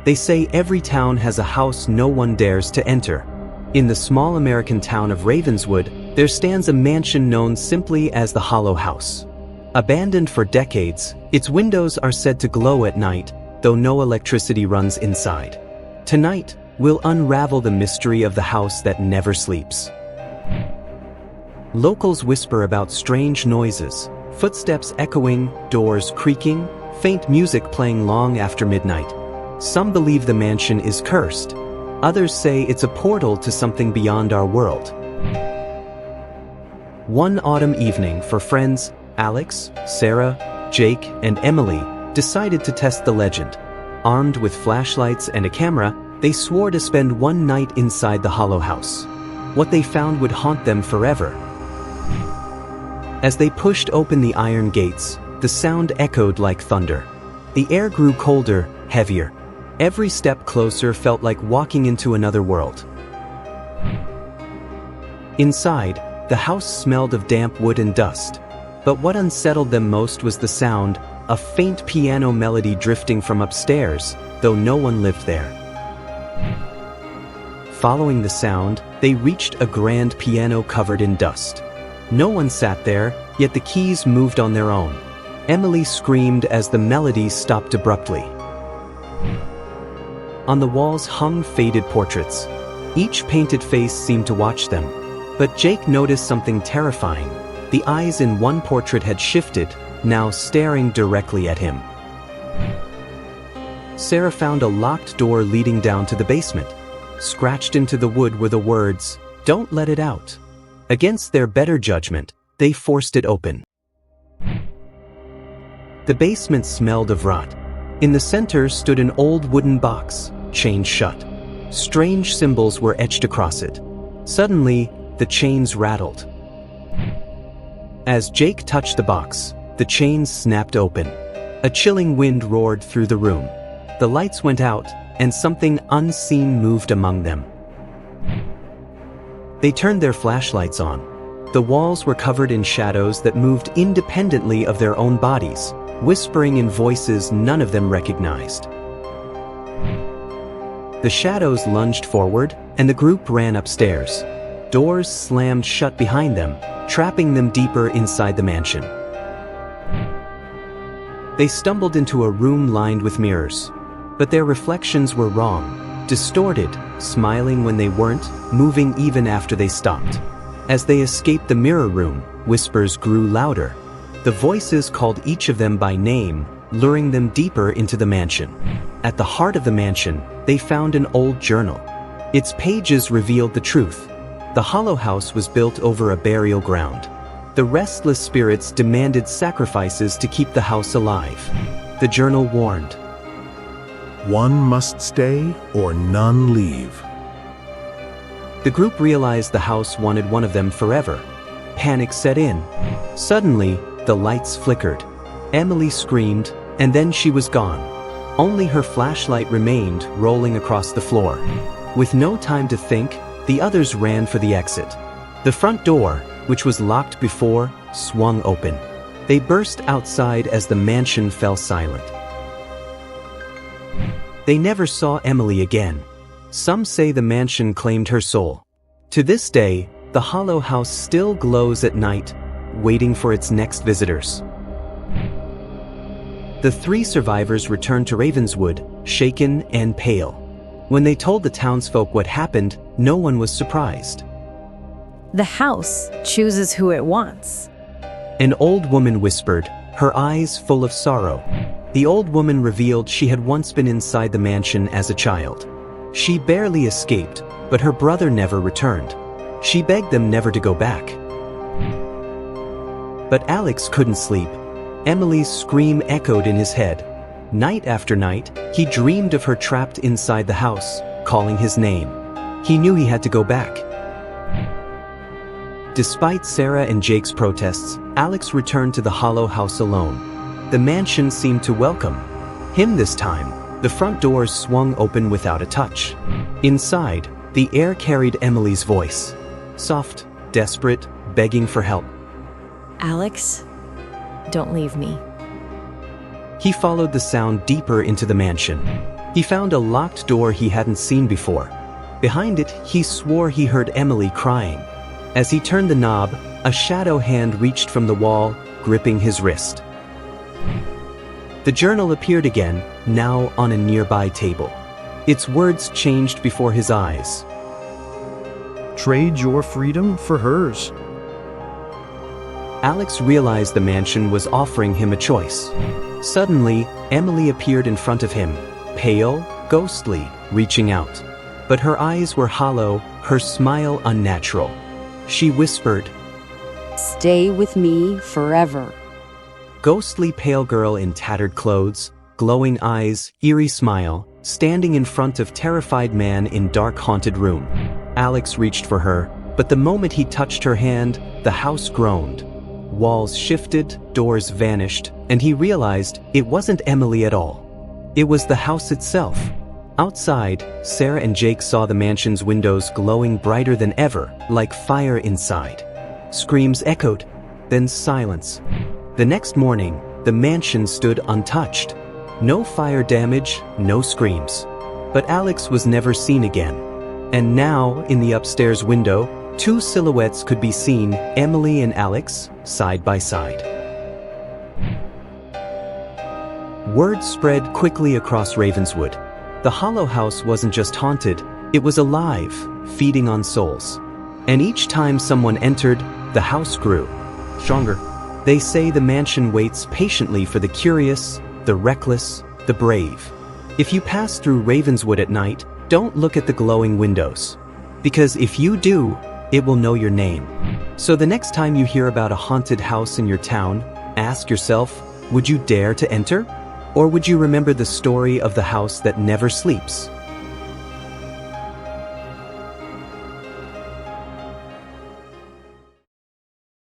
They say every town has a house no one dares to enter. In the small American town of Ravenswood, there stands a mansion known simply as the Hollow House. Abandoned for decades, its windows are said to glow at night, though no electricity runs inside. Tonight, we'll unravel the mystery of the house that never sleeps. Locals whisper about strange noises, footsteps echoing, doors creaking, faint music playing long after midnight. Some believe the mansion is cursed. Others say it's a portal to something beyond our world. One autumn evening, four friends, Alex, Sarah, Jake, and Emily, decided to test the legend. Armed with flashlights and a camera, they swore to spend one night inside the Hollow House. What they found would haunt them forever. As they pushed open the iron gates, the sound echoed like thunder. The air grew colder, heavier. Every step closer felt like walking into another world. Inside, the house smelled of damp wood and dust. But what unsettled them most was the sound, a faint piano melody drifting from upstairs, though no one lived there. Following the sound, they reached a grand piano covered in dust. No one sat there, yet the keys moved on their own. Emily screamed as the melody stopped abruptly. On the walls hung faded portraits. Each painted face seemed to watch them. But Jake noticed something terrifying. The eyes in one portrait had shifted, now staring directly at him. Sarah found a locked door leading down to the basement. Scratched into the wood were the words, "Don't let it out." Against their better judgment, they forced it open. The basement smelled of rot. In the center stood an old wooden box, chained shut. Strange symbols were etched across it. Suddenly, the chains rattled. As Jake touched the box, the chains snapped open. A chilling wind roared through the room. The lights went out, and something unseen moved among them. They turned their flashlights on. The walls were covered in shadows that moved independently of their own bodies, whispering in voices none of them recognized. The shadows lunged forward, and the group ran upstairs. Doors slammed shut behind them, trapping them deeper inside the mansion. They stumbled into a room lined with mirrors. But their reflections were wrong, distorted, smiling when they weren't, moving even after they stopped. As they escaped the mirror room, whispers grew louder. The voices called each of them by name, luring them deeper into the mansion. At the heart of the mansion, they found an old journal. Its pages revealed the truth. The Hollow House was built over a burial ground. The restless spirits demanded sacrifices to keep the house alive. The journal warned, "One must stay or none leave." The group realized the house wanted one of them forever. Panic set in. Suddenly, the lights flickered. Emily screamed, and then she was gone. Only her flashlight remained, rolling across the floor. With no time to think, the others ran for the exit. The front door, which was locked before, swung open. They burst outside as the mansion fell silent. They never saw Emily again. Some say the mansion claimed her soul. To this day, the Hollow House still glows at night, waiting for its next visitors. The three survivors returned to Ravenswood, shaken and pale. When they told the townsfolk what happened, no one was surprised. The house chooses who it wants. An old woman whispered, her eyes full of sorrow. The old woman revealed she had once been inside the mansion as a child. She barely escaped, but her brother never returned. She begged them never to go back. But Alex couldn't sleep. Emily's scream echoed in his head. Night after night, he dreamed of her trapped inside the house, calling his name. He knew he had to go back. Despite Sarah and Jake's protests, Alex returned to the Hollow House alone. The mansion seemed to welcome him this time. The front doors swung open without a touch. Inside, the air carried Emily's voice. Soft, desperate, begging for help. Alex, don't leave me. He followed the sound deeper into the mansion. He found a locked door he hadn't seen before. Behind it, he swore he heard Emily crying. As he turned the knob, a shadow hand reached from the wall, gripping his wrist. The journal appeared again, now on a nearby table. Its words changed before his eyes. Trade your freedom for hers. Alex realized the mansion was offering him a choice. Suddenly, Emily appeared in front of him, pale, ghostly, reaching out. But her eyes were hollow, her smile unnatural. She whispered, "Stay with me forever." Ghostly pale girl in tattered clothes, glowing eyes, eerie smile, standing in front of terrified man in dark haunted room. Alex reached for her, but the moment he touched her hand, the house groaned. Walls shifted, doors vanished, and he realized it wasn't Emily at all. It was the house itself. Outside, Sarah and Jake saw the mansion's windows glowing brighter than ever, like fire inside. Screams echoed, then silence. The next morning, the mansion stood untouched. No fire damage, no screams. But Alex was never seen again. And now, in the upstairs window, two silhouettes could be seen, Emily and Alex, side by side. Word spread quickly across Ravenswood. The Hollow House wasn't just haunted, it was alive, feeding on souls. And each time someone entered, the house grew stronger. They say the mansion waits patiently for the curious, the reckless, the brave. If you pass through Ravenswood at night, don't look at the glowing windows. Because if you do, it will know your name. So the next time you hear about a haunted house in your town, ask yourself, would you dare to enter? Or would you remember the story of the house that never sleeps?